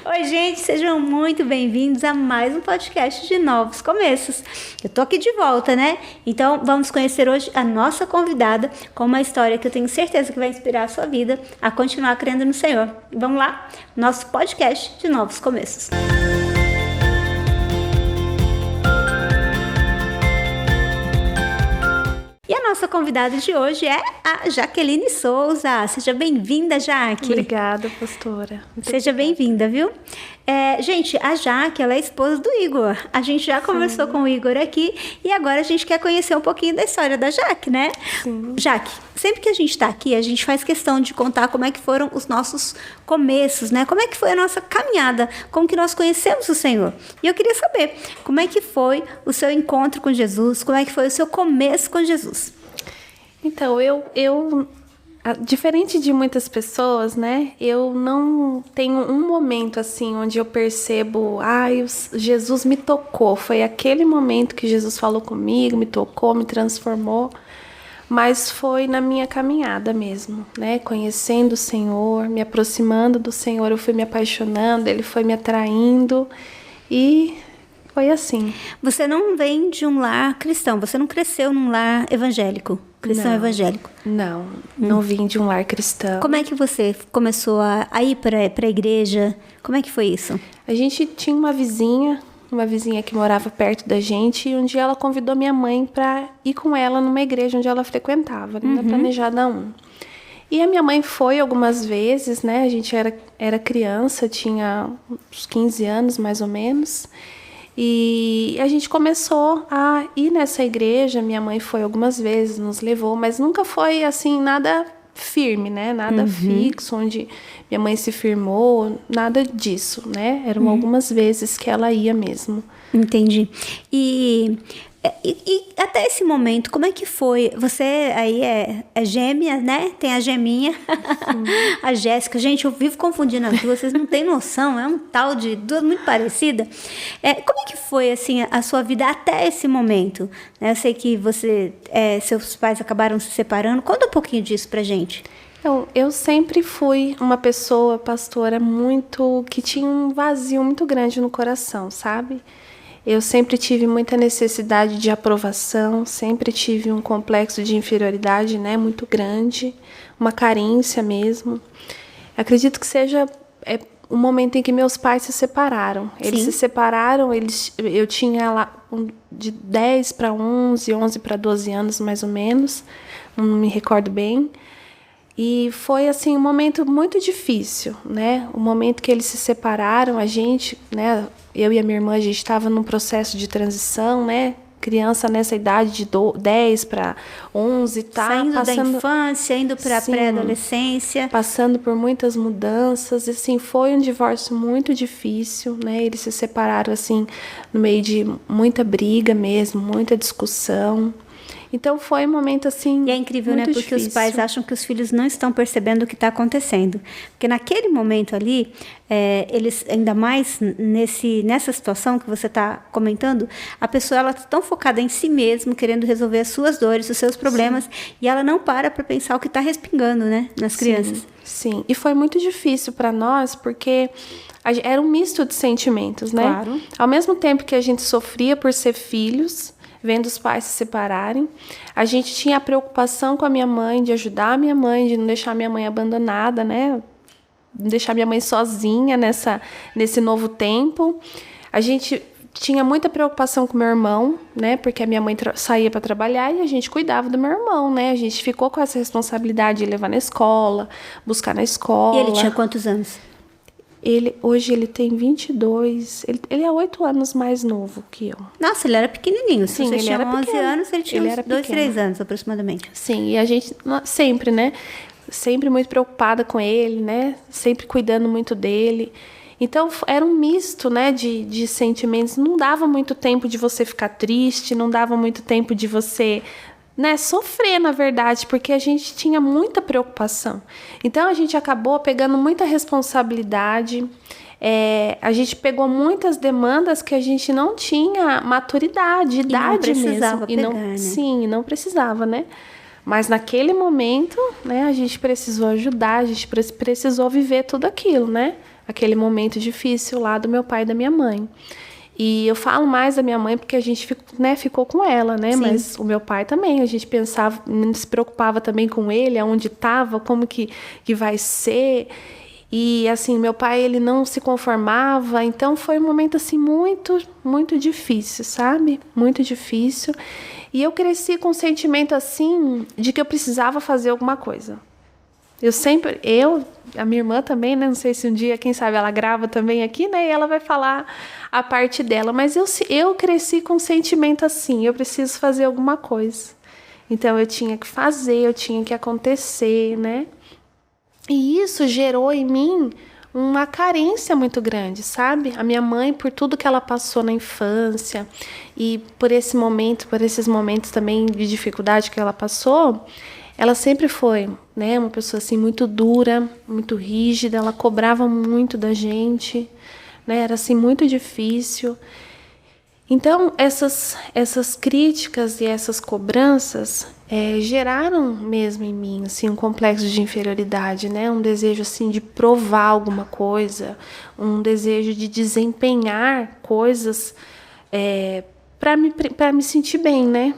Oi, gente, sejam muito bem-vindos a mais um podcast de Novos Começos. Eu tô aqui de volta, né? Então, vamos conhecer hoje a nossa convidada com uma história que eu tenho certeza que vai inspirar a sua vida a continuar crendo no Senhor. Vamos lá? Nosso podcast de Novos Começos. E a nossa convidada de hoje é a Jaqueline Souza. Seja bem-vinda, Jaque. Obrigada, pastora. Seja bem-vinda, viu? Gente, a Jaque, ela é esposa do Igor. A gente já conversou com o Igor aqui e agora a gente quer conhecer um pouquinho da história da Jaque, né? Sim. Jaque, sempre que a gente está aqui, a gente faz questão de contar como é que foram os nossos começos, né? Como é que foi a nossa caminhada, como que nós conhecemos o Senhor. E eu queria saber, como é que foi o seu encontro com Jesus, como é que foi o seu começo com Jesus? Então, diferente de muitas pessoas, né? Eu não tenho um momento assim onde eu percebo, Jesus me tocou. Foi aquele momento que Jesus falou comigo, me tocou, me transformou. Mas foi na minha caminhada mesmo, né? Conhecendo o Senhor, me aproximando do Senhor, eu fui me apaixonando, Ele foi me atraindo e foi assim. Você não vem de um lar cristão, você não cresceu num lar evangélico, cristão evangélico? Não vim de um lar cristão. Como é que você começou a ir para a igreja? Como é que foi isso? A gente tinha uma vizinha que morava perto da gente, e um dia ela convidou minha mãe para ir com ela numa igreja onde ela frequentava, na Planejada 1. E a minha mãe foi algumas vezes, né? A gente era criança, tinha uns 15 anos mais ou menos. E a gente começou a ir nessa igreja. Minha mãe foi algumas vezes, nos levou, mas nunca foi assim nada firme, né? Nada fixo, onde minha mãe se firmou, nada disso, né? Eram algumas vezes que ela ia mesmo. Entendi. E até esse momento, como é que foi? Você aí é gêmea, né? Tem a geminha, a Jéssica. Gente, eu vivo confundindo as duas, vocês não têm noção, é um tal de duas muito parecidas. Como é que foi, assim, a sua vida até esse momento? Eu sei que seus pais acabaram se separando. Conta um pouquinho disso pra gente. Então, eu sempre fui uma pessoa, pastora, que tinha um vazio muito grande no coração, sabe? Eu sempre tive muita necessidade de aprovação, sempre tive um complexo de inferioridade, né, muito grande, uma carência mesmo. Acredito que seja o momento em que meus pais se separaram. Eles se separaram, eu tinha lá de 10 para 11, 11 para 12 anos mais ou menos, não me recordo bem. E foi, assim, um momento muito difícil, né? O momento que eles se separaram, a gente, né? Eu e a minha irmã, a gente estava num processo de transição, né? Criança nessa idade de 10 para 11, tá? Saindo da infância, indo para a pré-adolescência. Passando por muitas mudanças. Assim, foi um divórcio muito difícil, né? Eles se separaram, assim, no meio de muita briga mesmo, muita discussão. Então foi um momento assim. E é incrível, né? Porque difícil. Os pais acham que os filhos não estão percebendo o que está acontecendo. Porque naquele momento ali, eles, ainda mais nessa situação que você está comentando, a pessoa está tão focada em si mesma, querendo resolver as suas dores, os seus problemas, e ela não para pensar o que está respingando, né, nas crianças. Sim, e foi muito difícil para nós, porque era um misto de sentimentos, né? Claro. Ao mesmo tempo que a gente sofria por ser filhos, vendo os pais se separarem, a gente tinha a preocupação com a minha mãe, de ajudar a minha mãe, de não deixar a minha mãe abandonada, né? Não deixar minha mãe sozinha nesse novo tempo. A gente tinha muita preocupação com meu irmão, né? Porque a minha mãe saía para trabalhar e a gente cuidava do meu irmão, né? A gente ficou com essa responsabilidade de levar na escola, buscar na escola. E ele tinha quantos anos? Hoje ele tem 22, ele é 8 anos mais novo que eu. Nossa, ele era pequenininho. Se você tinha 11 pequeno. anos, ele tinha uns 2, 3 anos aproximadamente. Sim, e a gente sempre, né? Sempre muito preocupada com ele, né? Sempre cuidando muito dele. Então, era um misto, né, de sentimentos. Não dava muito tempo de você ficar triste, não dava muito tempo de você, né, sofrer, na verdade, porque a gente tinha muita preocupação. Então, a gente acabou pegando muita responsabilidade. A gente pegou muitas demandas que a gente não tinha maturidade, idade mesmo. Pegar, né? Sim, não precisava, né? Mas naquele momento, né, a gente precisou ajudar, a gente precisou viver tudo aquilo, né? aquele momento difícil lá do meu pai e da minha mãe. E eu falo mais da minha mãe porque a gente ficou com ela, né? Sim. Mas o meu pai também, a gente pensava, se preocupava também com ele, aonde estava, como que vai ser. E assim, meu pai, ele não se conformava, então foi um momento assim muito, muito difícil, sabe? Muito difícil. E eu cresci com um sentimento assim de que eu precisava fazer alguma coisa. A minha irmã também, né? Não sei se um dia, quem sabe, ela grava também aqui, né? E ela vai falar a parte dela. Mas eu cresci com um sentimento assim, eu preciso fazer alguma coisa. Então, eu tinha que fazer, eu tinha que acontecer, né? E isso gerou em mim uma carência muito grande, sabe? A minha mãe, por tudo que ela passou na infância e por esses momentos também de dificuldade que ela passou, ela sempre foi, né, uma pessoa assim muito dura, muito rígida, ela cobrava muito da gente, né? Era assim muito difícil. Então, essas críticas e essas cobranças geraram mesmo em mim assim, um complexo de inferioridade, né? Um desejo assim, de provar alguma coisa, um desejo de desempenhar coisas para me sentir bem, né?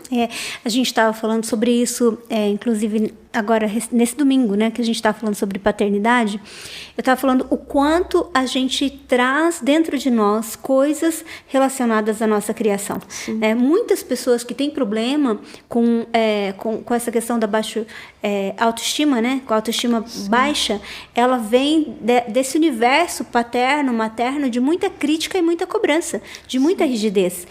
A gente estava falando sobre isso, inclusive agora nesse domingo, né, que a gente estava falando sobre paternidade. Eu estava falando o quanto a gente traz dentro de nós coisas relacionadas à nossa criação. Muitas pessoas que têm problema com essa questão da baixa autoestima, né, com a autoestima baixa, ela vem desse universo paterno, materno, de muita crítica e muita cobrança, de muita rigidez,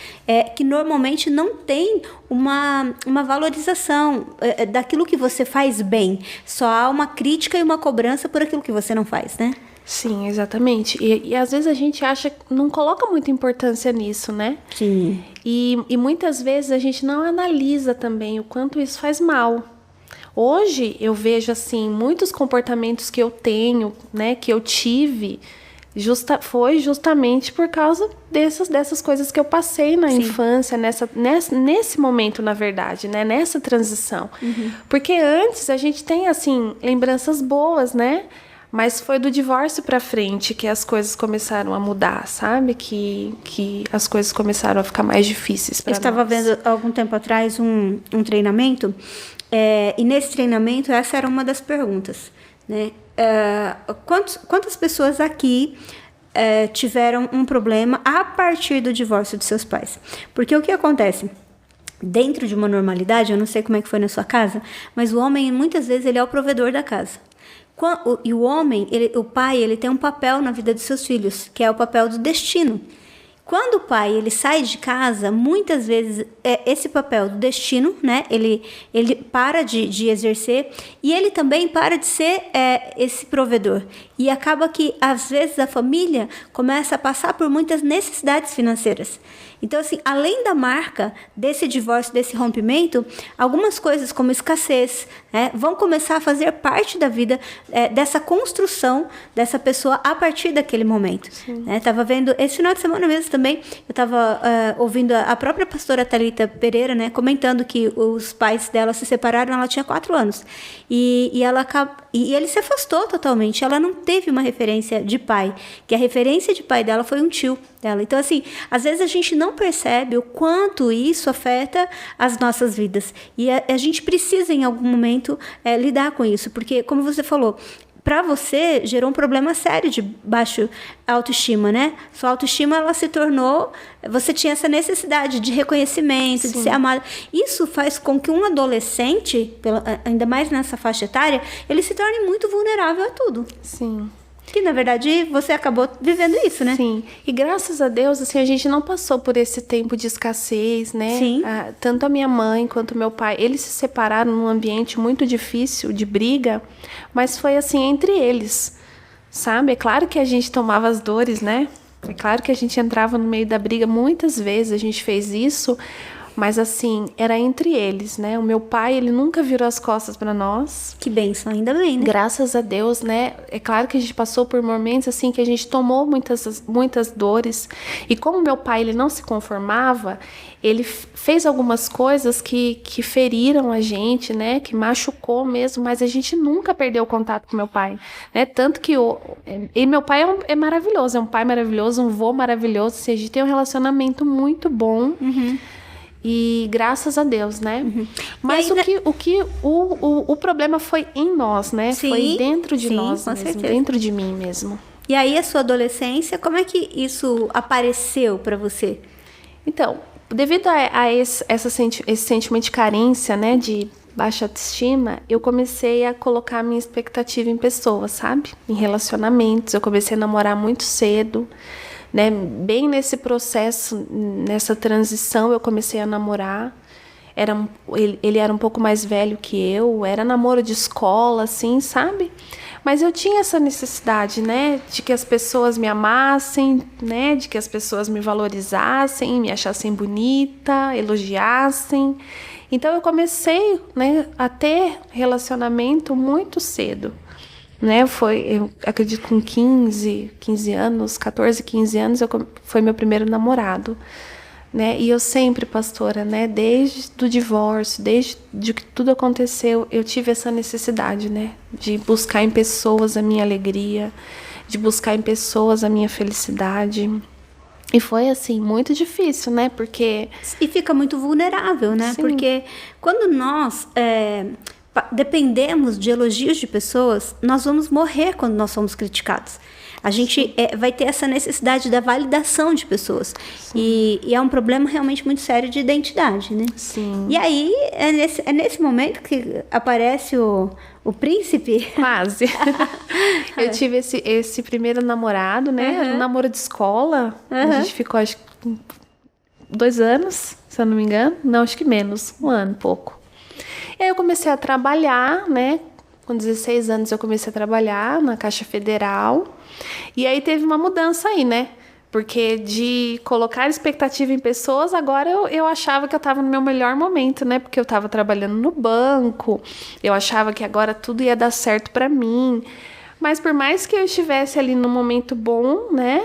que normalmente não tem uma valorização daquilo que você faz bem. Só há uma crítica e uma cobrança por aquilo que você não faz, né? Sim, exatamente. E às vezes a gente não coloca muita importância nisso, né? Sim. E muitas vezes a gente não analisa também o quanto isso faz mal. Hoje eu vejo assim, muitos comportamentos que eu tenho, né, que eu tive, foi justamente por causa dessas coisas que eu passei na infância, nesse momento, na verdade, né? Nessa transição. Uhum. Porque antes a gente tem, assim, lembranças boas, né? Mas foi do divórcio pra frente que as coisas começaram a mudar, sabe? Que as coisas começaram a ficar mais difíceis para nós. Eu estava vendo, algum tempo atrás, um treinamento, e nesse treinamento, essa era uma das perguntas, né? Quantas pessoas aqui tiveram um problema a partir do divórcio de seus pais? Porque o que acontece? Dentro de uma normalidade, eu não sei como é que foi na sua casa, mas o homem, muitas vezes, ele é o provedor da casa. E o homem, o pai, ele tem um papel na vida dos seus filhos, que é o papel do destino. Quando o pai ele sai de casa, muitas vezes esse papel do destino, né, ele para de exercer, e ele também para de ser esse provedor. E acaba que, às vezes, a família começa a passar por muitas necessidades financeiras. Então, assim, além da marca desse divórcio, desse rompimento, algumas coisas como escassez, vão começar a fazer parte da vida dessa construção dessa pessoa a partir daquele momento. Estava vendo, esse final de semana mesmo também, eu estava ouvindo a própria pastora Thalita Pereira, né, comentando que os pais dela se separaram, ela tinha 4 anos. E ele se afastou totalmente, ela não teve uma referência de pai, que a referência de pai dela foi um tio dela. Então, assim, às vezes a gente não percebe o quanto isso afeta as nossas vidas. E a gente precisa, em algum momento, lidar com isso. Porque, como você falou, para você, gerou um problema sério de baixa autoestima, né? Sua autoestima, ela se tornou... Você tinha essa necessidade de reconhecimento, de ser amado. Isso faz com que um adolescente, ainda mais nessa faixa etária, ele se torne muito vulnerável a tudo. Sim. Que, na verdade, você acabou vivendo isso, né? Sim. E graças a Deus, assim, a gente não passou por esse tempo de escassez, né? Sim. Tanto a minha mãe quanto meu pai, eles se separaram num ambiente muito difícil, de briga, mas foi assim, entre eles, sabe? É claro que a gente tomava as dores, né? É claro que a gente entrava no meio da briga, muitas vezes a gente fez isso, Mas assim, era entre eles, né? O meu pai, ele nunca virou as costas para nós. Que bênção, ainda bem, né? Graças a Deus, né? É claro que a gente passou por momentos assim que a gente tomou muitas dores. E como meu pai, ele não se conformava, ele fez algumas coisas que feriram a gente, né? Que machucou mesmo, mas a gente nunca perdeu o contato com meu pai, né? Tanto que e meu pai é maravilhoso, é um pai maravilhoso, um vô maravilhoso. Assim, a gente tem um relacionamento muito bom. E graças a Deus, né? Mas o problema foi em nós, né? Sim, foi dentro de nós com mesmo, certeza. dentro de mim mesmo. E aí, a sua adolescência, como é que isso apareceu pra você? Então, devido a esse sentimento de carência, né? De baixa autoestima, eu comecei a colocar minha expectativa em pessoas, sabe? Em relacionamentos. Eu comecei a namorar muito cedo. Né? Bem nesse processo, nessa transição, eu comecei a namorar. Ele era um pouco mais velho que eu, era namoro de escola, assim, sabe? Mas eu tinha essa necessidade, né? De que as pessoas me amassem, né? De que as pessoas me valorizassem, me achassem bonita, elogiassem. Então eu comecei, né, a ter relacionamento muito cedo. Né, eu acredito com 15 anos, 14, 15 anos, foi meu primeiro namorado, né, e eu sempre, pastora, né, desde o divórcio, desde que tudo aconteceu, eu tive essa necessidade, né, de buscar em pessoas a minha alegria, de buscar em pessoas a minha felicidade, e foi, assim, muito difícil, né, porque... E fica muito vulnerável, né, Sim. porque quando nós... dependemos de elogios de pessoas, nós vamos morrer quando nós somos criticados. A gente vai ter essa necessidade da validação de pessoas. E é um problema realmente muito sério de identidade, né? Sim. E aí, é nesse momento que aparece o príncipe. Quase. Eu tive esse primeiro namorado, né? Um namoro de escola. A gente ficou, acho que 2 anos, se eu não me engano. Não, acho que menos. 1 ano, pouco. E aí eu comecei a trabalhar, né? Com 16 anos eu comecei a trabalhar na Caixa Federal. E aí teve uma mudança aí, né? Porque de colocar expectativa em pessoas, agora eu achava que eu estava no meu melhor momento, né? Porque eu estava trabalhando no banco, eu achava que agora tudo ia dar certo para mim. Mas por mais que eu estivesse ali no momento bom, né?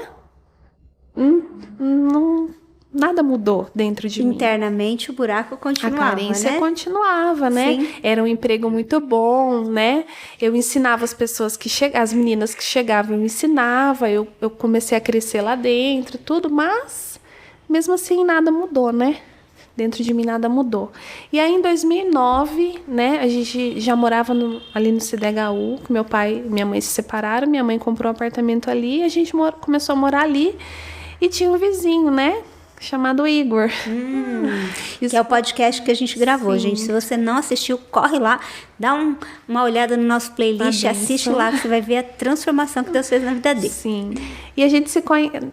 Nada mudou dentro de mim. Internamente o buraco continuava, a carência, né? Continuava, né? Sim. Era um emprego muito bom, né? Eu ensinava as pessoas as meninas que chegavam, eu ensinava, eu comecei a crescer lá dentro, tudo, mas mesmo assim nada mudou, né? Dentro de mim nada mudou. E aí em 2009, né, a gente já morava ali no CDHU, que meu pai e minha mãe se separaram, minha mãe comprou um apartamento ali, e a gente começou a morar ali, e tinha um vizinho, né? Chamado Igor. Que é o podcast que a gente gravou, Sim. gente. Se você não assistiu, corre lá, dá uma olhada no nosso playlist, assiste lá, que você vai ver a transformação que Deus fez na vida dele. Sim. E a gente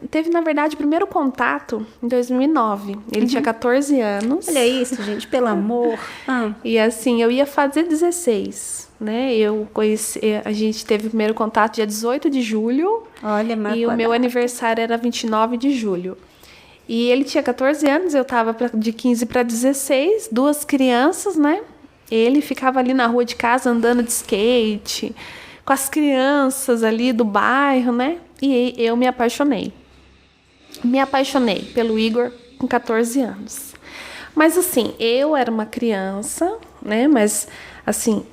teve, na verdade, o primeiro contato em 2009. Ele tinha 14 anos. Olha isso, gente, pelo amor. E assim, eu ia fazer 16, né? A gente teve o primeiro contato dia 18 de julho. Olha, e o meu aniversário era 29 de julho. E ele tinha 14 anos, eu tava de 15 para 16, 2 crianças, né? Ele ficava ali na rua de casa andando de skate, com as crianças ali do bairro, né? E eu me apaixonei. Me apaixonei pelo Igor com 14 anos. Mas assim, eu era uma criança, né? Mas assim,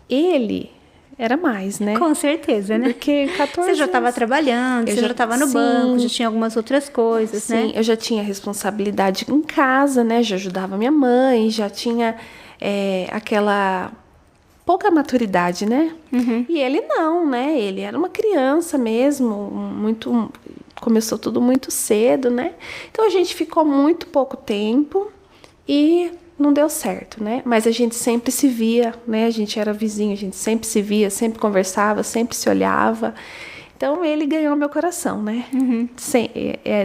ele era mais, né? Com certeza, né? Porque 14 Você já estava trabalhando, você já estava no banco, já tinha algumas outras coisas, sim, né? Eu já tinha responsabilidade em casa, né? Já ajudava minha mãe, já tinha aquela pouca maturidade, né? E ele não, né? Ele era uma criança mesmo, começou tudo muito cedo, né? Então a gente ficou muito pouco tempo e não deu certo, né? Mas a gente sempre se via, né? A gente era vizinho, a gente sempre se via, sempre conversava, sempre se olhava. Então ele ganhou meu coração, né?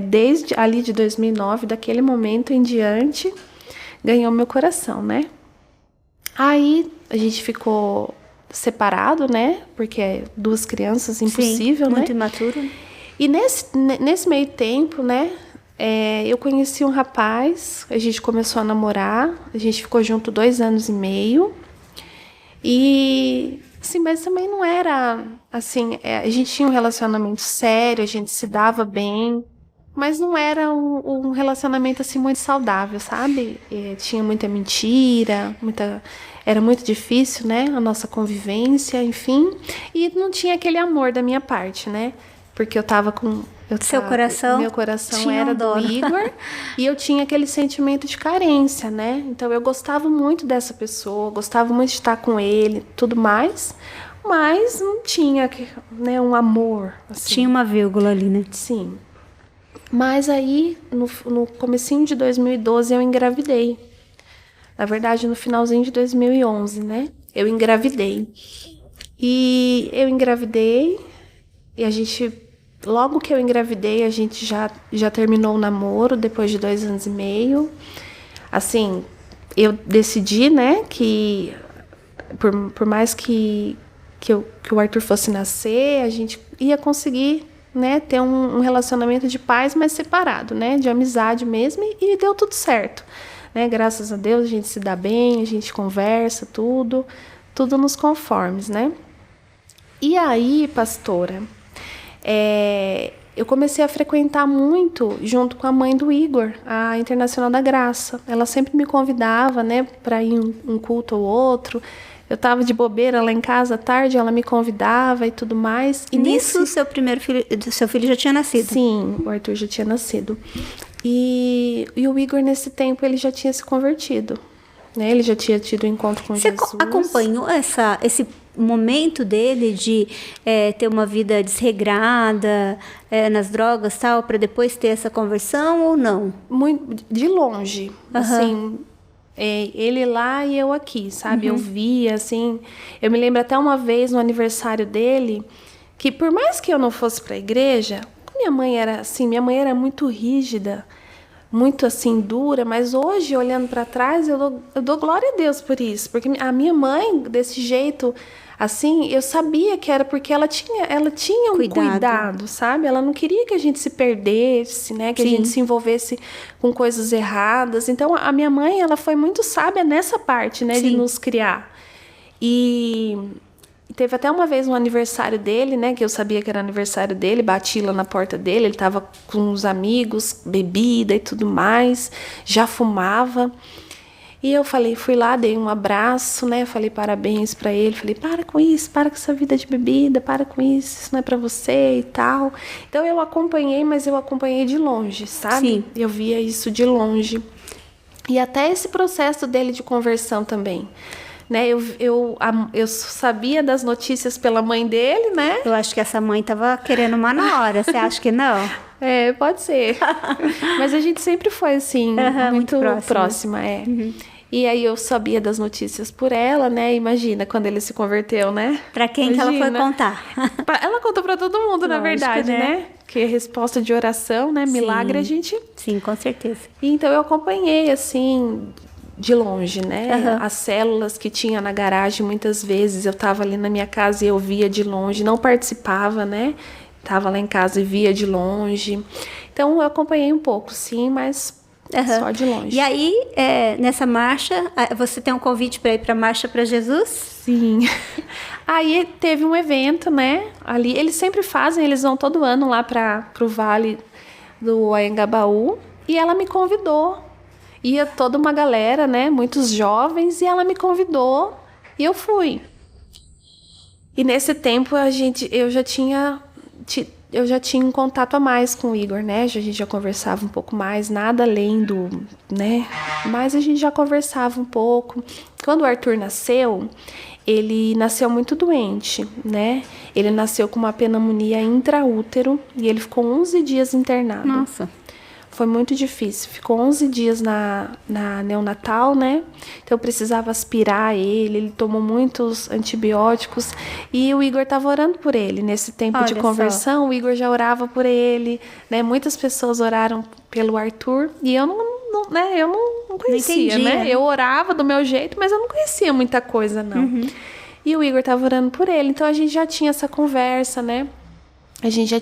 Desde ali de 2009, daquele momento em diante, ganhou meu coração, né? Aí a gente ficou separado, né? Porque 2 crianças, impossível, Sim, né? muito imaturo. E nesse meio tempo, né? eu conheci um rapaz, a gente começou a namorar, a gente ficou junto 2 anos e meio. E, assim, mas também não era, assim, a gente tinha um relacionamento sério, a gente se dava bem, mas não era um relacionamento, assim, muito saudável, sabe? Tinha muita mentira, era muito difícil, né, a nossa convivência, enfim, e não tinha aquele amor da minha parte, né? Porque meu coração era do Igor e eu tinha aquele sentimento de carência, né? Então eu gostava muito dessa pessoa, gostava muito de estar com ele, tudo mais, mas não tinha, né, um amor. Assim. Tinha uma vírgula ali, né? Sim. Mas aí, no comecinho de 2012, eu engravidei. Na verdade, no finalzinho de 2011, né? Eu engravidei. E a gente... Logo que eu engravidei, a gente já terminou o namoro, depois de 2 anos e meio. Assim, eu decidi, né, que por mais que o Arthur fosse nascer, a gente ia conseguir, né, ter um relacionamento de paz, mas separado, né, de amizade mesmo, e deu tudo certo. Né, graças a Deus, a gente se dá bem, a gente conversa, tudo nos conformes, né. E aí, pastora... eu comecei a frequentar muito junto com a mãe do Igor, a Internacional da Graça. Ela sempre me convidava, né, para ir um culto ou outro. Eu estava de bobeira lá em casa à tarde, ela me convidava e tudo mais. E nisso, seu filho já tinha nascido? Sim, o Arthur já tinha nascido. E o Igor, nesse tempo, ele já tinha se convertido. Né? Ele já tinha tido um encontro com Jesus. Você acompanhou esse momento dele de ter uma vida desregrada nas drogas, tal, para depois ter essa conversão ou não? Muito de longe, assim, ele lá e eu aqui, sabe? Eu via, assim, eu me lembro até uma vez no aniversário dele, que por mais que eu não fosse para a igreja, minha mãe era muito rígida, muito assim dura, mas hoje olhando para trás eu dou glória a Deus por isso, porque a minha mãe desse jeito assim, eu sabia que era porque ela tinha um cuidado, sabe? Ela não queria que a gente se perdesse, né? Que a gente se envolvesse com coisas erradas. Então, a minha mãe, ela foi muito sábia nessa parte, né? De nos criar. E teve até uma vez um aniversário dele, né? Que eu sabia que era aniversário dele, bati lá na porta dele, ele tava com os amigos, bebida e tudo mais, já fumava. E eu fui lá, dei um abraço, né? Falei parabéns pra ele. Falei, para com isso, para com essa vida de bebida, para com isso não é pra você e tal. Então eu acompanhei, mas eu acompanhei de longe, sabe? Sim. Eu via isso de longe. E até esse processo dele de conversão também. Né? Eu sabia das notícias pela mãe dele, né? Eu acho que essa mãe tava querendo uma na hora. Você acha que não? Pode ser. Mas a gente sempre foi, assim, muito próxima. E aí eu sabia das notícias por ela, né? Imagina quando ele se converteu, né? Pra quem que ela foi contar? Ela contou pra todo mundo, na verdade, né? Que resposta de oração, né? Milagre a gente... Sim, com certeza. E então eu acompanhei, assim, de longe, né? As células que tinha na garagem, muitas vezes eu tava ali na minha casa e eu via de longe, não participava, né? Tava lá em casa e via de longe. Então, eu acompanhei um pouco, sim, mas só de longe. E aí, nessa marcha, você tem um convite para ir para a Marcha para Jesus? Sim. Aí teve um evento, né? Ali, eles sempre fazem, eles vão todo ano lá para o Vale do Anhangabaú. E ela me convidou. Ia toda uma galera, né? Muitos jovens. E ela me convidou e eu fui. E nesse tempo, eu já tinha um contato a mais com o Igor, né? A gente já conversava um pouco mais, nada além do, né? Mas a gente já conversava um pouco. Quando o Arthur nasceu, ele nasceu muito doente, né? Ele nasceu com uma pneumonia intraútero e ele ficou 11 dias internado. Nossa. Foi muito difícil. Ficou 11 dias na neonatal, né? Então eu precisava aspirar ele tomou muitos antibióticos. E o Igor estava orando por ele. Nesse tempo de conversão, o Igor já orava por ele, né? Muitas pessoas oraram pelo Arthur. E eu não conhecia, né? Eu orava do meu jeito, mas eu não conhecia muita coisa, não. E o Igor estava orando por ele. Então a gente já tinha essa conversa, né? a gente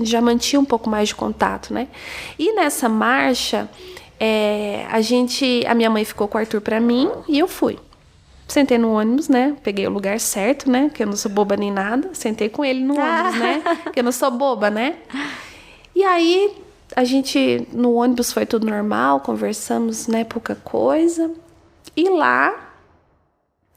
já mantinha um pouco mais de contato, né? E nessa marcha, a minha mãe ficou com o Arthur pra mim e eu fui. Sentei no ônibus, né? Peguei o lugar certo, né? Porque eu não sou boba nem nada. Sentei com ele no ônibus, né? Porque eu não sou boba, né? E aí, no ônibus foi tudo normal, conversamos, né? Pouca coisa. E lá,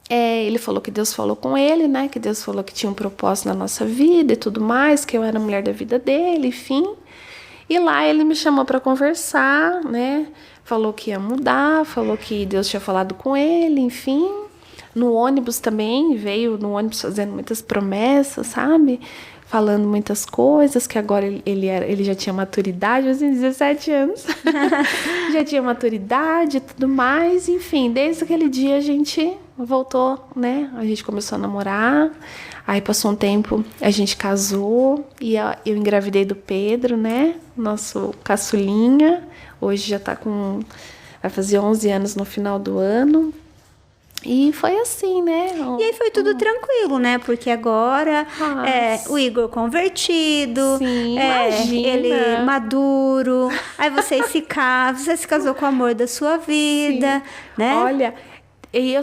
ele falou que Deus falou com ele, né? Que Deus falou que tinha um propósito na nossa vida e tudo mais, que eu era a mulher da vida dele, enfim. E lá ele me chamou para conversar, né? Falou que ia mudar, falou que Deus tinha falado com ele, enfim. No ônibus também, veio no ônibus fazendo muitas promessas, sabe? Falando muitas coisas, que agora ele já tinha maturidade, aos 17 anos. Já tinha maturidade e tudo mais, enfim. Desde aquele dia a gente voltou, né? A gente começou a namorar, aí passou um tempo, a gente casou, e eu engravidei do Pedro, né? Nosso caçulinha, hoje já vai fazer 11 anos no final do ano. E foi assim, né? E aí foi tudo tranquilo, né? Porque agora o Igor convertido, sim, imagina. Ele maduro, aí você se casou com o amor da sua vida, sim, né? Olha, e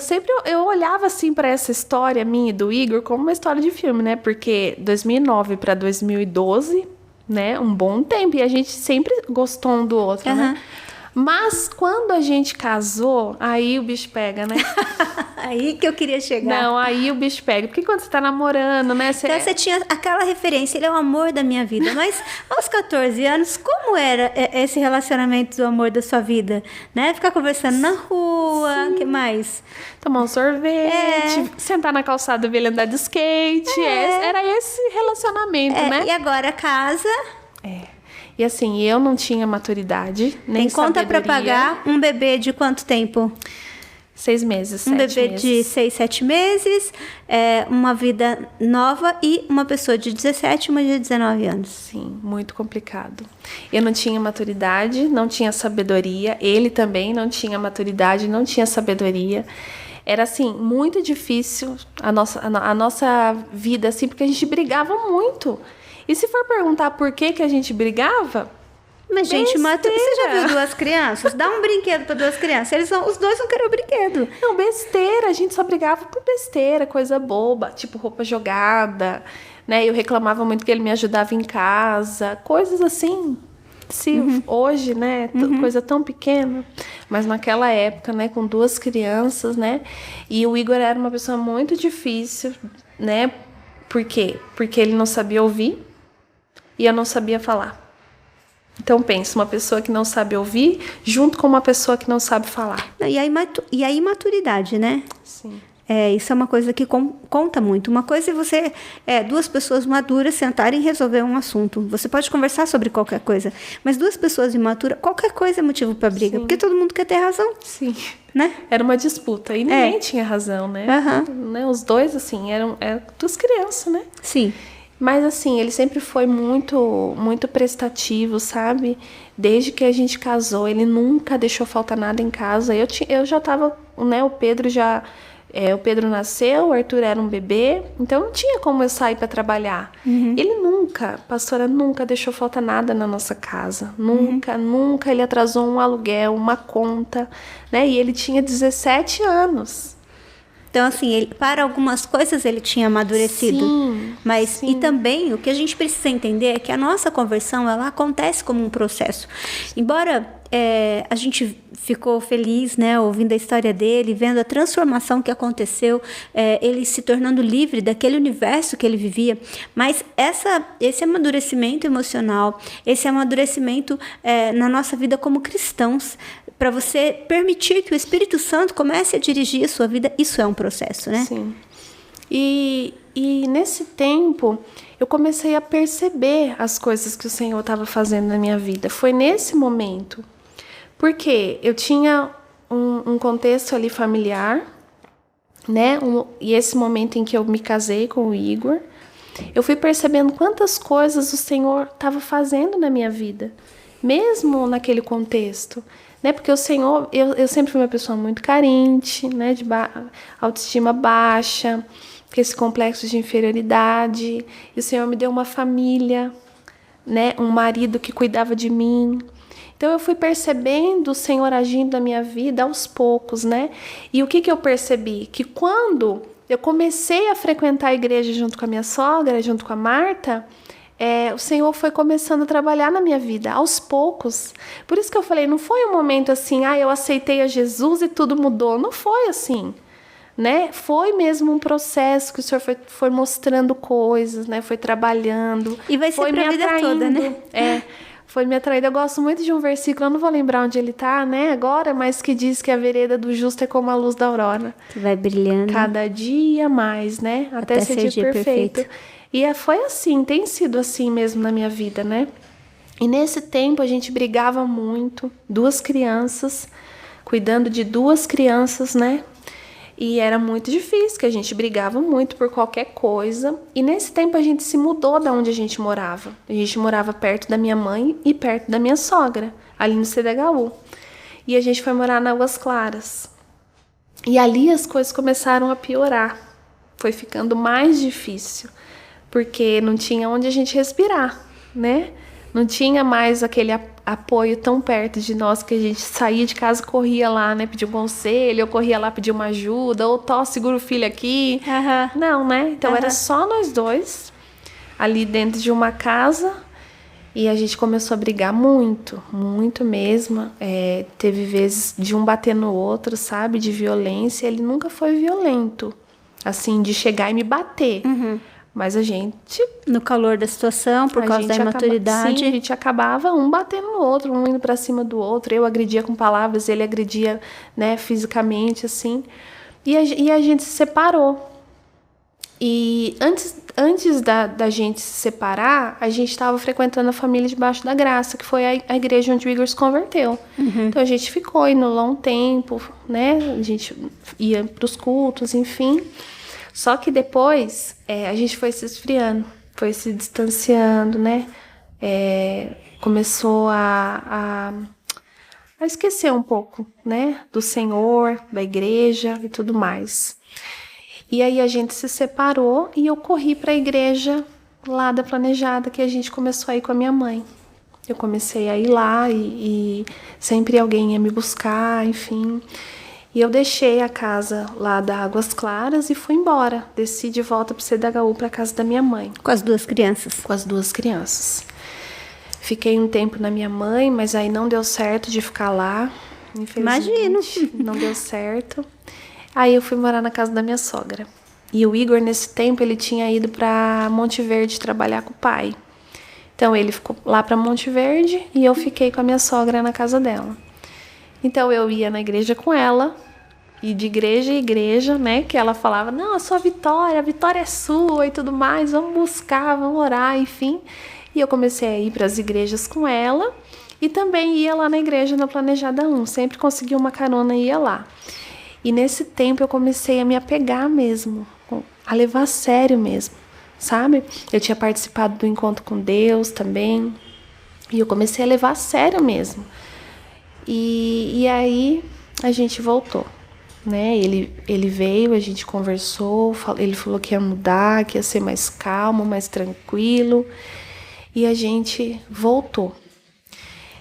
eu olhava assim para essa história minha e do Igor como uma história de filme, né? Porque 2009 para 2012, né? Um bom tempo, e a gente sempre gostou um do outro, né? Mas quando a gente casou, aí o bicho pega, né? Aí que eu queria chegar. Não, aí o bicho pega. Porque quando você tá namorando, né? Então você tinha aquela referência, ele é o amor da minha vida. Mas aos 14 anos, como era esse relacionamento do amor da sua vida? Né? Ficar conversando na rua, o que mais? Tomar um sorvete, sentar na calçada ver ele andar de skate. Era esse relacionamento, né? E agora casa... E assim, eu não tinha maturidade, nem tem conta para pagar. Um bebê de quanto tempo? 6 meses, 7 meses. Um bebê de 6, 7 meses, uma vida nova e uma pessoa de 17 e uma de 19 anos. Sim, muito complicado. Eu não tinha maturidade, não tinha sabedoria. Ele também não tinha maturidade, não tinha sabedoria. Era, assim, muito difícil a nossa vida, assim, porque a gente brigava muito. E se for perguntar por que a gente brigava... Mas, gente, você já viu 2 crianças? Dá um brinquedo para 2 crianças. Os dois não querem o brinquedo. Não, besteira. A gente só brigava por besteira, coisa boba. Tipo, roupa jogada, né? Eu reclamava muito que ele me ajudava em casa. Coisas assim. Hoje, né? Coisa tão pequena. Mas naquela época, né? Com 2 crianças, né? E o Igor era uma pessoa muito difícil, né? Por quê? Porque ele não sabia ouvir. E eu não sabia falar. Então, pensa, uma pessoa que não sabe ouvir, junto com uma pessoa que não sabe falar. E a imaturidade, né? Sim. Isso é uma coisa que conta muito. Uma coisa é você, 2 pessoas maduras sentarem e resolver um assunto. Você pode conversar sobre qualquer coisa, mas 2 pessoas imaturas, qualquer coisa é motivo para briga, porque todo mundo quer ter razão. Sim. Né? Era uma disputa e ninguém tinha razão, né? Né? Os dois, assim, eram 2 crianças, né? Sim. Mas, assim, ele sempre foi muito, muito prestativo, sabe? Desde que a gente casou, ele nunca deixou faltar nada em casa. Eu já tava, né? O Pedro nasceu, o Arthur era um bebê, então não tinha como eu sair para trabalhar. Ele nunca, pastora, nunca deixou faltar nada na nossa casa. Nunca ele atrasou um aluguel, uma conta, né? E ele tinha 17 anos. Então, assim, para algumas coisas ele tinha amadurecido. Sim, mas sim. E também o que a gente precisa entender é que a nossa conversão, ela acontece como um processo. Embora a gente ficou feliz, né, ouvindo a história dele, vendo a transformação que aconteceu, ele se tornando livre daquele universo que ele vivia, mas esse amadurecimento emocional, esse amadurecimento na nossa vida como cristãos, para você permitir que o Espírito Santo comece a dirigir a sua vida, isso é um processo, né? Sim. E nesse tempo, eu comecei a perceber as coisas que o Senhor estava fazendo na minha vida. Foi nesse momento. Porque eu tinha um contexto ali familiar, né? E esse momento em que eu me casei com o Igor, eu fui percebendo quantas coisas o Senhor estava fazendo na minha vida, mesmo naquele contexto. Né? Porque o Senhor, eu sempre fui uma pessoa muito carente, né? De autoestima baixa, com esse complexo de inferioridade. E o Senhor me deu uma família, né? Um marido que cuidava de mim. Então eu fui percebendo o Senhor agindo na minha vida aos poucos, né? E o que eu percebi? Que quando eu comecei a frequentar a igreja junto com a minha sogra, junto com a Marta, o Senhor foi começando a trabalhar na minha vida, aos poucos. Por isso que eu falei, não foi um momento assim, eu aceitei a Jesus e tudo mudou. Não foi assim, né? Foi mesmo um processo que o Senhor foi mostrando coisas, né? Foi trabalhando. E vai ser pra vida toda, né? Foi me atraindo. Eu gosto muito de um versículo, eu não vou lembrar onde ele tá, né, agora, mas que diz que a vereda do justo é como a luz da aurora. Que vai brilhando. Cada dia mais, né? Até ser dia perfeito. E foi assim, tem sido assim mesmo na minha vida, né? E nesse tempo a gente brigava muito, 2 crianças, cuidando de 2 crianças, né? E era muito difícil, que a gente brigava muito por qualquer coisa. E nesse tempo a gente se mudou da onde a gente morava. A gente morava perto da minha mãe e perto da minha sogra, ali no CDHU. E a gente foi morar na Águas Claras. E ali as coisas começaram a piorar. Foi ficando mais difícil, porque não tinha onde a gente respirar, né? Não tinha mais aquele apoio tão perto de nós, que a gente saía de casa, corria lá, né? Pedir um conselho, eu corria lá pedir uma ajuda, ou segura o filho aqui. Não, né? Então era só nós 2, ali dentro de uma casa, e a gente começou a brigar muito, muito mesmo. Teve vezes de um bater no outro, sabe? De violência. Ele nunca foi violento, assim, de chegar e me bater. Mas a gente... No calor da situação, por causa da imaturidade... Sim, a gente acabava um batendo no outro, um indo pra cima do outro. Eu agredia com palavras, ele agredia, né, fisicamente, assim. E a gente se separou. E antes da gente se separar, a gente estava frequentando a Família Debaixo da Graça, que foi a igreja onde o Igor se converteu. Então a gente ficou indo lá um tempo, né? A gente ia pros cultos, enfim... Só que depois a gente foi se esfriando, foi se distanciando, né? Começou a esquecer um pouco, né? Do Senhor, da igreja e tudo mais. E aí a gente se separou e eu corri para a igreja lá da Planejada, que a gente começou a ir com a minha mãe. Eu comecei a ir lá e sempre alguém ia me buscar, enfim... E eu deixei a casa lá da Águas Claras e fui embora. Desci de volta pro CDHU, pra casa da minha mãe. Com as 2 crianças? Com as 2 crianças. Fiquei um tempo na minha mãe, mas aí não deu certo de ficar lá. Infelizmente. Imagino. Não deu certo. Aí eu fui morar na casa da minha sogra. E o Igor, nesse tempo, ele tinha ido pra Monte Verde trabalhar com o pai. Então ele ficou lá pra Monte Verde e eu fiquei com a minha sogra na casa dela. Então eu ia na igreja com ela, e de igreja em igreja, né, que ela falava, não, a vitória é sua e tudo mais, vamos buscar, vamos orar, enfim. E eu comecei a ir para as igrejas com ela, e também ia lá na igreja na Planejada 1, sempre conseguia uma carona e ia lá. E nesse tempo eu comecei a me apegar mesmo, a levar a sério mesmo, sabe? Eu tinha participado do encontro com Deus também, e eu comecei a levar a sério mesmo. E aí a gente voltou, né? Ele veio, a gente conversou, ele falou que ia mudar, que ia ser mais calmo, mais tranquilo. E a gente voltou.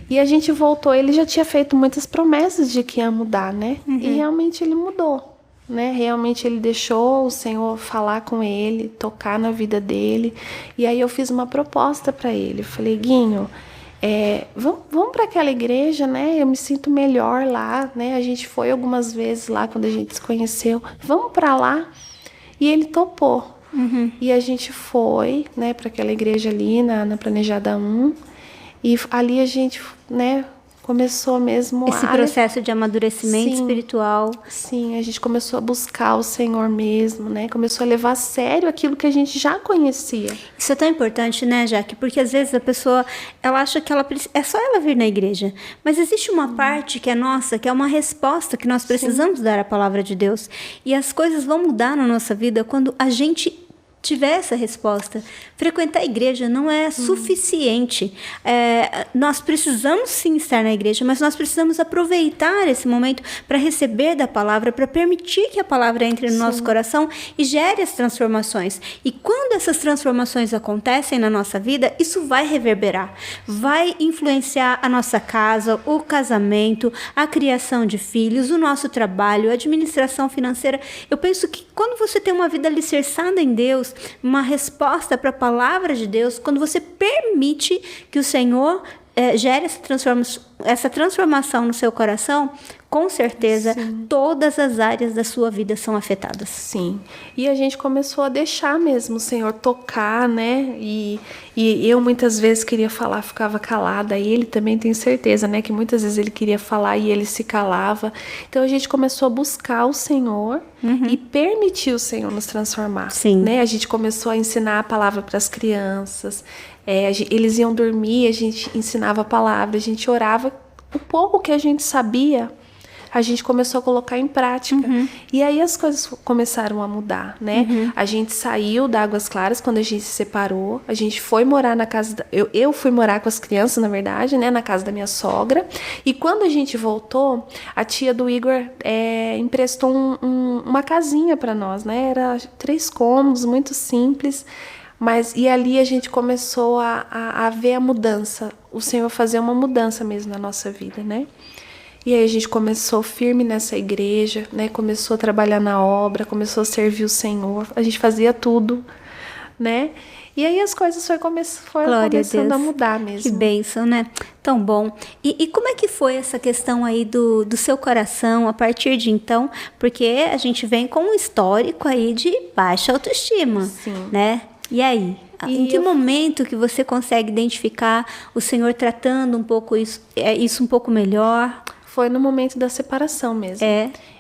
E a gente voltou, ele já tinha feito muitas promessas de que ia mudar, né? E realmente ele mudou, né? Realmente ele deixou o Senhor falar com ele, tocar na vida dele. E aí eu fiz uma proposta para ele. Eu falei, Guinho... vamos para aquela igreja, né? Eu me sinto melhor lá, né? A gente foi algumas vezes lá quando a gente se conheceu. Vamos para lá. E ele topou. E a gente foi, né, para aquela igreja ali na Planejada 1. E ali a gente, né, começou mesmo esse processo de amadurecimento espiritual. Sim, a gente começou a buscar o Senhor mesmo, né? Começou a levar a sério aquilo que a gente já conhecia. Isso é tão importante, né, Jaque? Porque às vezes a pessoa, ela acha que é só ela vir na igreja. Mas existe uma parte que é nossa, que é uma resposta que nós precisamos dar à palavra de Deus. E as coisas vão mudar na nossa vida quando a gente tiver essa resposta. Frequentar a igreja não é suficiente. Nós precisamos sim estar na igreja, mas nós precisamos aproveitar esse momento para receber da palavra, para permitir que a palavra entre no nosso coração e gere as transformações. E quando essas transformações acontecem na nossa vida, isso vai reverberar, vai influenciar a nossa casa, o casamento, a criação de filhos, o nosso trabalho, a administração financeira. Eu penso que quando você tem uma vida alicerçada em Deus, uma resposta para a palavra de Deus, quando você permite que o Senhor gere essa transformação no seu coração, com certeza todas as áreas da sua vida são afetadas. Sim. E a gente começou a deixar mesmo o Senhor tocar, né? E eu muitas vezes queria falar, ficava calada. E ele também tem certeza, né? Que muitas vezes ele queria falar e ele se calava. Então a gente começou a buscar o Senhor e permitir o Senhor nos transformar. Sim. Né? A gente começou a ensinar a palavra para as crianças. Eles iam dormir, a gente ensinava a palavra, a gente orava. O pouco que a gente sabia, a gente começou a colocar em prática. E aí as coisas começaram a mudar, né? A gente saiu da Águas Claras quando a gente se separou. A gente foi morar na casa... Eu fui morar com as crianças, na verdade, né? Na casa da minha sogra. E quando a gente voltou, a tia do Igor emprestou uma casinha para nós, né? Era 3 cômodos, muito simples. E ali a gente começou a ver a mudança. O Senhor fazer uma mudança mesmo na nossa vida, né? E aí a gente começou firme nessa igreja, né? Começou a trabalhar na obra, começou a servir o Senhor. A gente fazia tudo, né? E aí as coisas foram começando a mudar mesmo. Que bênção, né? Tão bom. E como é que foi essa questão aí do seu coração a partir de então? Porque a gente vem com um histórico aí de baixa autoestima, né? E aí? Em que momento que você consegue identificar o Senhor tratando um pouco isso um pouco melhor? Foi no momento da separação mesmo.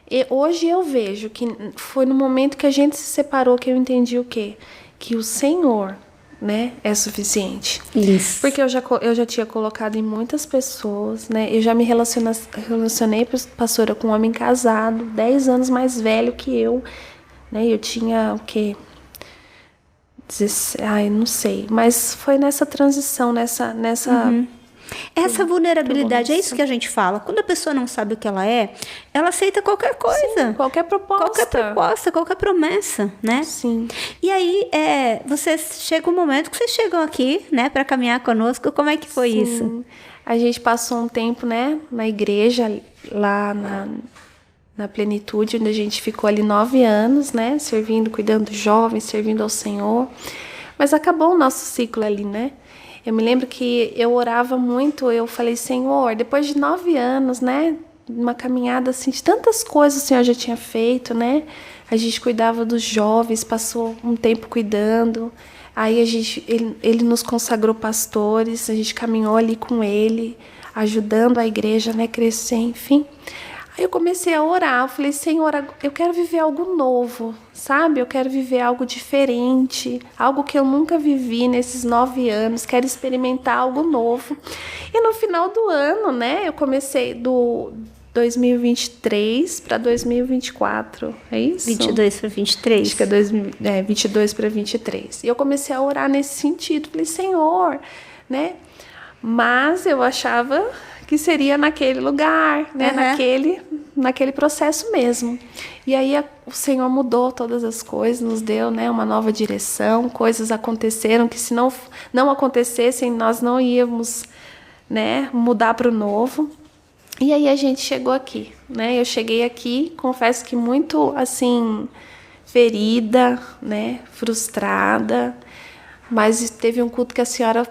E hoje eu vejo que foi no momento que a gente se separou que eu entendi o quê? Que o Senhor, né, é suficiente. Isso. Porque eu já tinha colocado em muitas pessoas, né? Eu já me relacionei, pastora, com um homem casado, 10 anos mais velho que eu, né? Eu tinha o quê? Não sei, mas foi nessa transição, nessa essa vulnerabilidade, é isso que a gente fala. Quando a pessoa não sabe o que ela aceita qualquer coisa. Sim, qualquer proposta. Qualquer promessa, né? Sim. E aí, chega um momento que vocês chegam aqui, né, para caminhar conosco. Como é que foi isso? A gente passou um tempo, né, na igreja, lá na Plenitude, onde a gente ficou ali 9 anos, né, servindo, cuidando dos jovens, servindo ao Senhor. Mas acabou o nosso ciclo ali, né? Eu me lembro que eu orava muito, eu falei, Senhor, depois de 9 anos, né, uma caminhada assim, de tantas coisas o Senhor já tinha feito, né? A gente cuidava dos jovens, passou um tempo cuidando. Aí ele nos consagrou pastores, a gente caminhou ali com ele, ajudando a igreja, né, crescer, enfim. Aí eu comecei a orar, eu falei, Senhor, eu quero viver algo novo, sabe? Eu quero viver algo diferente, algo que eu nunca vivi nesses 9 anos, quero experimentar algo novo. E no final do ano, né, eu comecei do 2023 para 2024, é isso? 22 para 23? Acho que é 22 para 23. E eu comecei a orar nesse sentido, falei, Senhor, né? Mas eu achava que seria naquele lugar, né? Naquele processo mesmo. E aí o Senhor mudou todas as coisas, nos deu, né, uma nova direção, coisas aconteceram que se não acontecessem, nós não íamos, né, mudar para o novo. E aí a gente chegou aqui, né? Eu cheguei aqui, confesso que muito, assim, ferida, né, frustrada, mas teve um culto que a senhora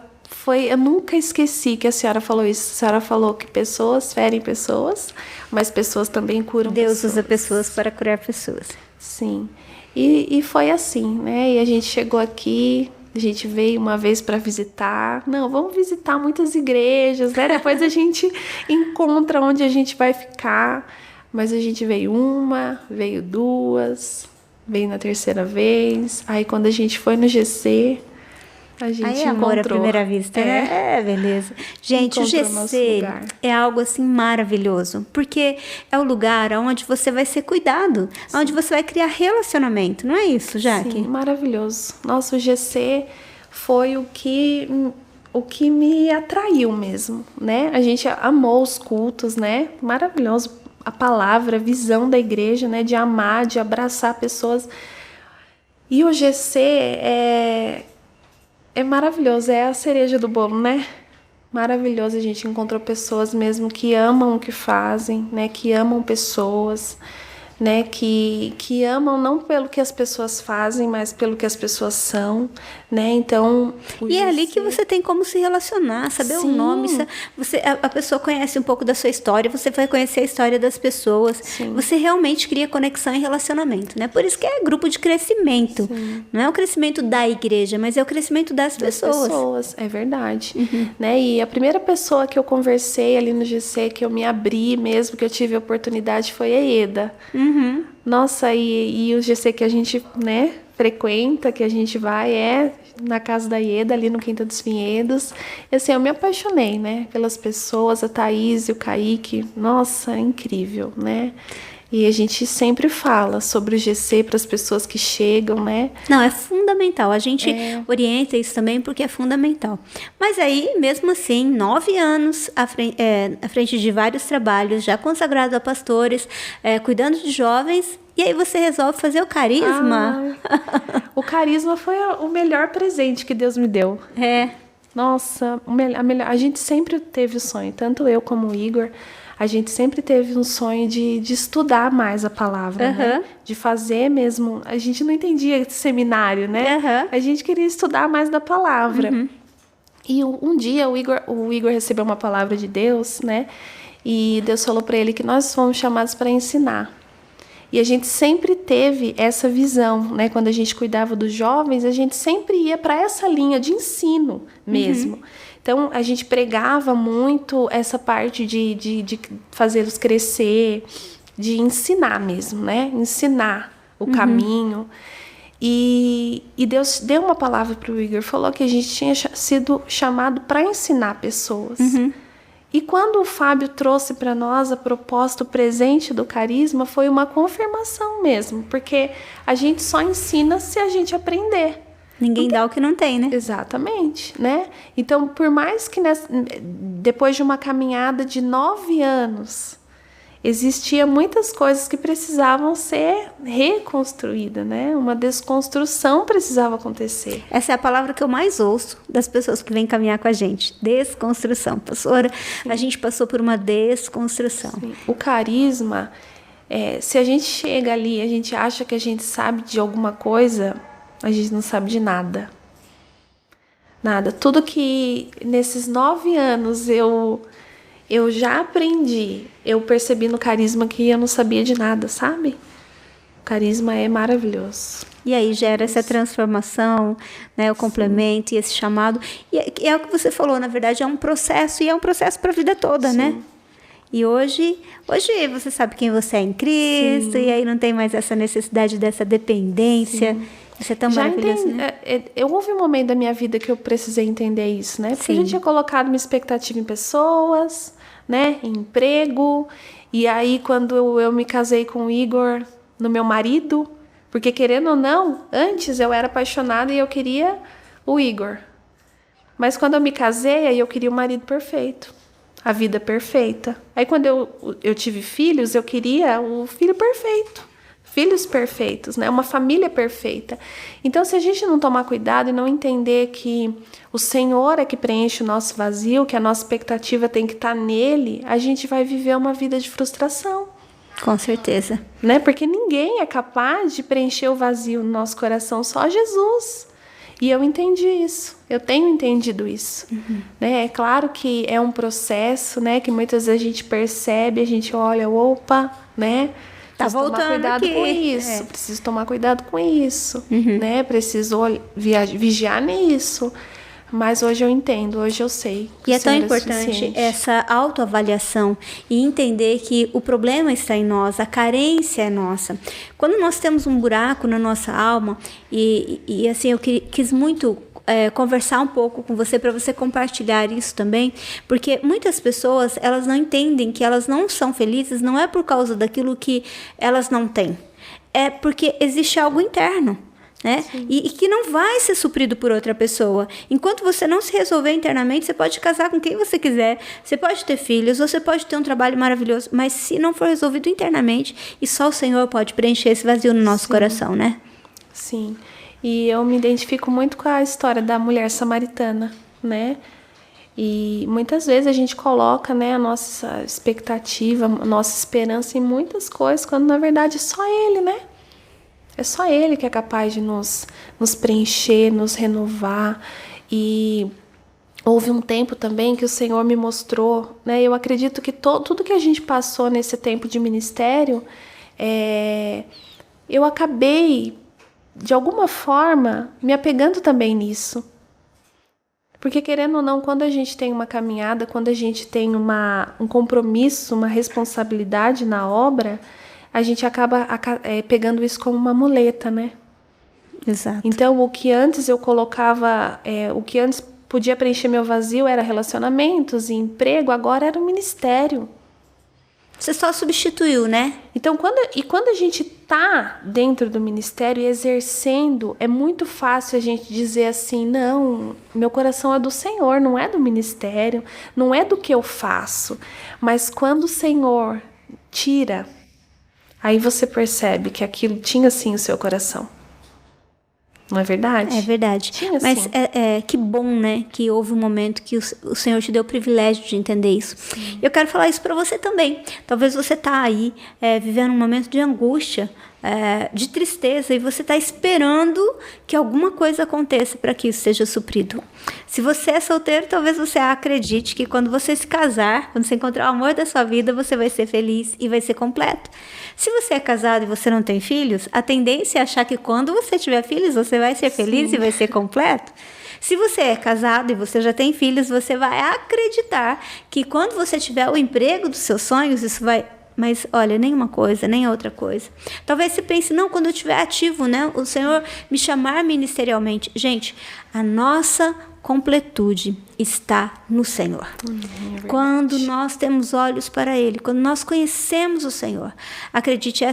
eu nunca esqueci que a senhora falou isso. A senhora falou que pessoas ferem pessoas, mas pessoas também curam pessoas. Deus usa pessoas para curar pessoas. Sim. E foi assim, né? E a gente chegou aqui, a gente veio uma vez para visitar. Não, vamos visitar muitas igrejas, né? Depois a gente encontra onde a gente vai ficar. Mas a gente veio 2, veio na terceira vez. Aí quando a gente foi no GC... A gente aí é amor à encontrou. primeira vista, né? É, beleza. Gente, o Encontrou nosso GC lugar. é algo assim maravilhoso, porque é o lugar onde você vai ser cuidado, onde você vai criar relacionamento, não é isso, Jaque? Sim, maravilhoso. Nossa, o GC foi o que me atraiu mesmo, né? A gente amou os cultos, né? Maravilhoso. A palavra, a visão da igreja, né? De amar, de abraçar pessoas. E o GC é maravilhoso, é a cereja do bolo, né? Maravilhoso, a gente encontrou pessoas mesmo que amam o que fazem, né? Que amam pessoas, né? Que amam não pelo que as pessoas fazem, mas pelo que as pessoas são, né? Então, E é ali que você tem como se relacionar, saber o Sim. nome, a pessoa conhece um pouco da sua história, você vai conhecer a história das pessoas, Sim. você realmente cria conexão e relacionamento, né? Por isso que é grupo de crescimento, não é o crescimento da igreja, mas é o crescimento das pessoas. É verdade, né? E a primeira pessoa que eu conversei ali no GC, que eu me abri mesmo, que eu tive a oportunidade, foi a Ieda. Nossa, e o GC que a gente, né, frequenta, que a gente vai, é na casa da Ieda, ali no Quinta dos Vinhedos. E assim, eu me apaixonei, né, pelas pessoas, a Thaís e o Kaique. Nossa, é incrível, né? E a gente sempre fala sobre o GC para as pessoas que chegam, né? Não, é fundamental. A gente orienta isso também porque é fundamental. Mas aí, mesmo assim, 9 anos à frente de vários trabalhos, já consagrado a pastores, cuidando de jovens, e aí você resolve fazer o carisma. O carisma foi o melhor presente que Deus me deu. Nossa, a gente sempre teve o sonho, tanto eu como o Igor. A gente sempre teve um sonho de estudar mais a palavra, né? De fazer mesmo. A gente não entendia esse seminário, né? A gente queria estudar mais da palavra. E um dia o Igor recebeu uma palavra de Deus, né? E Deus falou para ele que nós fomos chamados para ensinar. E a gente sempre teve essa visão, né? Quando a gente cuidava dos jovens, a gente sempre ia para essa linha de ensino mesmo. Então, a gente pregava muito essa parte de fazê-los crescer, de ensinar mesmo, né? Ensinar o caminho. E Deus deu uma palavra para o Igor, falou que a gente tinha sido chamado para ensinar pessoas. E quando o Fábio trouxe para nós a proposta, o presente do carisma, foi uma confirmação mesmo, porque a gente só ensina se a gente aprender. Ninguém dá o que não tem, né? Exatamente, né? Então, por mais que depois de uma caminhada de 9 anos, existia muitas coisas que precisavam ser reconstruídas, né? Uma desconstrução precisava acontecer. Essa é a palavra que eu mais ouço das pessoas que vêm caminhar com a gente. Desconstrução. Pastora, a gente passou por uma desconstrução. Sim. O carisma, se a gente chega ali, a gente acha que a gente sabe de alguma coisa, a gente não sabe de nada. Nada. Tudo que nesses 9 anos eu já aprendi, eu percebi no carisma que eu não sabia de nada, sabe? O carisma é maravilhoso. E aí gera essa transformação, né, o complemento e esse chamado. E é o que você falou, na verdade, é um processo, e é um processo para a vida toda, né? E hoje você sabe quem você é em Cristo, e aí não tem mais essa necessidade dessa dependência. Isso é tão maravilhoso, né? Houve um momento da minha vida que eu precisei entender isso, né? Porque eu já tinha colocado uma expectativa em pessoas, né? Em emprego. E aí, quando eu me casei com o Igor, no meu marido, porque querendo ou não, antes eu era apaixonada e eu queria o Igor. Mas quando eu me casei, aí eu queria o marido perfeito. A vida perfeita. Aí quando eu tive filhos, eu queria o filho perfeito. Filhos perfeitos, né? Uma família perfeita. Então, se a gente não tomar cuidado e não entender que o Senhor é que preenche o nosso vazio, que a nossa expectativa tem que estar nele, a gente vai viver uma vida de frustração. Com certeza. Né? Porque ninguém é capaz de preencher o vazio no nosso coração, só Jesus. E eu entendi isso. Eu tenho entendido isso. Né? É claro que é um processo, né? Que muitas vezes a gente percebe, a gente olha, opa, né? Preciso tomar cuidado com isso. Preciso tomar cuidado com isso, né? Preciso vigiar nisso. Mas hoje eu entendo, hoje eu sei. E é tão importante essa autoavaliação e entender que o problema está em nós, a carência é nossa. Quando nós temos um buraco na nossa alma, e assim, eu quis muito conversar um pouco com você, para você compartilhar isso também, porque muitas pessoas, elas não entendem que elas não são felizes, não é por causa daquilo que elas não têm, é porque existe algo interno, né? E que não vai ser suprido por outra pessoa. Enquanto você não se resolver internamente, você pode casar com quem você quiser, você pode ter filhos, você pode ter um trabalho maravilhoso, mas se não for resolvido internamente, e só o Senhor pode preencher esse vazio no nosso coração, né? Sim, e eu me identifico muito com a história da mulher samaritana, né? E muitas vezes a gente coloca, né, a nossa expectativa, a nossa esperança em muitas coisas, quando na verdade é só Ele, né? É só Ele que é capaz de nos preencher, nos renovar. E houve um tempo também que o Senhor me mostrou, né? Eu acredito que tudo que a gente passou nesse tempo de ministério, eu acabei, de alguma forma, me apegando também nisso. Porque, querendo ou não, quando a gente tem uma caminhada, quando a gente tem um compromisso, uma responsabilidade na obra, a gente acaba pegando isso como uma muleta, né? Exato. Então, o que antes eu colocava, o que antes podia preencher meu vazio era relacionamentos e emprego, agora era o ministério. Você só substituiu, né? Então, quando a gente está dentro do ministério e exercendo, é muito fácil a gente dizer assim, não, meu coração é do Senhor, não é do ministério, não é do que eu faço. Mas quando o Senhor tira, aí você percebe que aquilo tinha sim o seu coração. Não é verdade? É verdade. Tinha, mas sim. Que bom, né? Que houve um momento que o Senhor te deu o privilégio de entender isso. Sim. Eu quero falar isso para você também. Talvez você tá aí vivendo um momento de angústia, de tristeza, e você está esperando que alguma coisa aconteça para que isso seja suprido. Se você é solteiro, talvez você acredite que quando você se casar, quando você encontrar o amor da sua vida, você vai ser feliz e vai ser completo. Se você é casado e você não tem filhos, a tendência é achar que quando você tiver filhos, você vai ser feliz. Sim. E vai ser completo. Se você é casado e você já tem filhos, você vai acreditar que quando você tiver o emprego dos seus sonhos, isso vai... Mas, olha, nem uma coisa, nem outra coisa. Talvez você pense, não, quando eu estiver ativo, né? O Senhor me chamar ministerialmente. Gente, a nossa completude está no Senhor. Quando nós temos olhos para Ele, quando nós conhecemos o Senhor, acredite,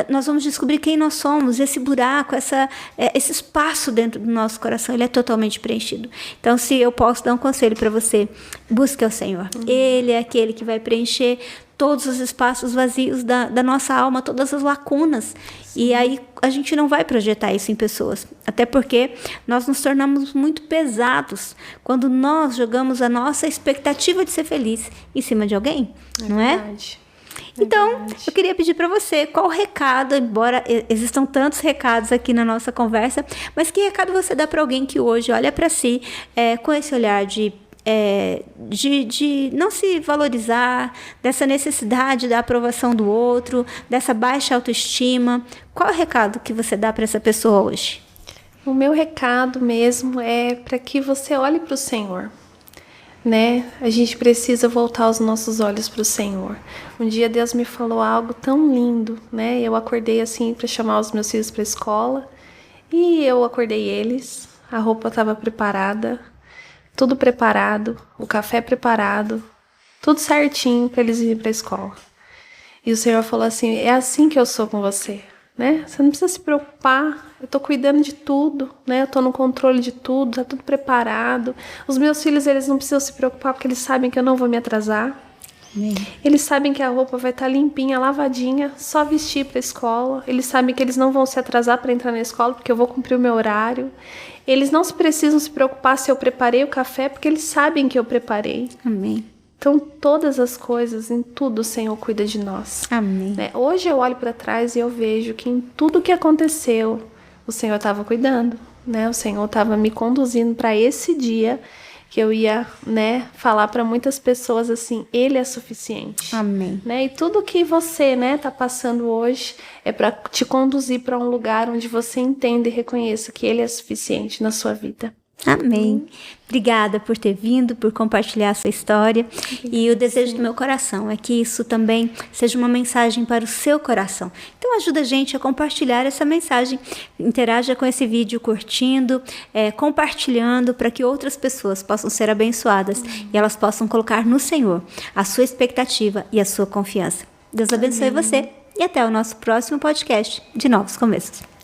nós vamos descobrir quem nós somos. Esse buraco, esse espaço dentro do nosso coração, ele é totalmente preenchido. Então, se eu posso dar um conselho para você, busque o Senhor. Ele é aquele que vai preencher todos os espaços vazios da nossa alma, todas as lacunas. Sim. E aí a gente não vai projetar isso em pessoas. Até porque nós nos tornamos muito pesados quando nós jogamos a nossa expectativa de ser feliz em cima de alguém, não é? Verdade. Então, eu queria pedir para você qual recado, embora existam tantos recados aqui na nossa conversa, mas que recado você dá para alguém que hoje olha para si com esse olhar de não se valorizar, dessa necessidade da aprovação do outro, dessa baixa autoestima. Qual é o recado que você dá para essa pessoa hoje? O meu recado mesmo é para que você olhe para o Senhor, né? A gente precisa voltar os nossos olhos para o Senhor. Um dia Deus me falou algo tão lindo, né? Eu acordei assim para chamar os meus filhos para a escola e eu acordei eles, a roupa estava preparada, tudo preparado, o café preparado, tudo certinho para eles irem para a escola. E o Senhor falou assim, é assim que eu sou com você, né? Você não precisa se preocupar, eu tô cuidando de tudo, né? Eu tô no controle de tudo, tá tudo preparado. Os meus filhos, eles não precisam se preocupar porque eles sabem que eu não vou me atrasar. Eles sabem que a roupa vai estar limpinha, lavadinha, só vestir para a escola. Eles sabem que eles não vão se atrasar para entrar na escola porque eu vou cumprir o meu horário. Eles não precisam se preocupar se eu preparei o café porque eles sabem que eu preparei. Amém. Então, todas as coisas, em tudo, o Senhor cuida de nós. Amém. Né? Hoje eu olho para trás e eu vejo que em tudo que aconteceu, o Senhor estava cuidando. Né? O Senhor estava me conduzindo para esse dia que eu ia, né, falar para muitas pessoas assim, Ele é suficiente. Amém. Né? E tudo que você, né, tá passando hoje é para te conduzir para um lugar onde você entenda e reconheça que Ele é suficiente na sua vida. Amém. Obrigada por ter vindo, por compartilhar a sua história. E o desejo do meu coração é que isso também seja uma mensagem para o seu coração. Então ajuda a gente a compartilhar essa mensagem. Interaja com esse vídeo curtindo, compartilhando, para que outras pessoas possam ser abençoadas e elas possam colocar no Senhor a sua expectativa e a sua confiança. Deus abençoe você e até o nosso próximo podcast de Novos Começos.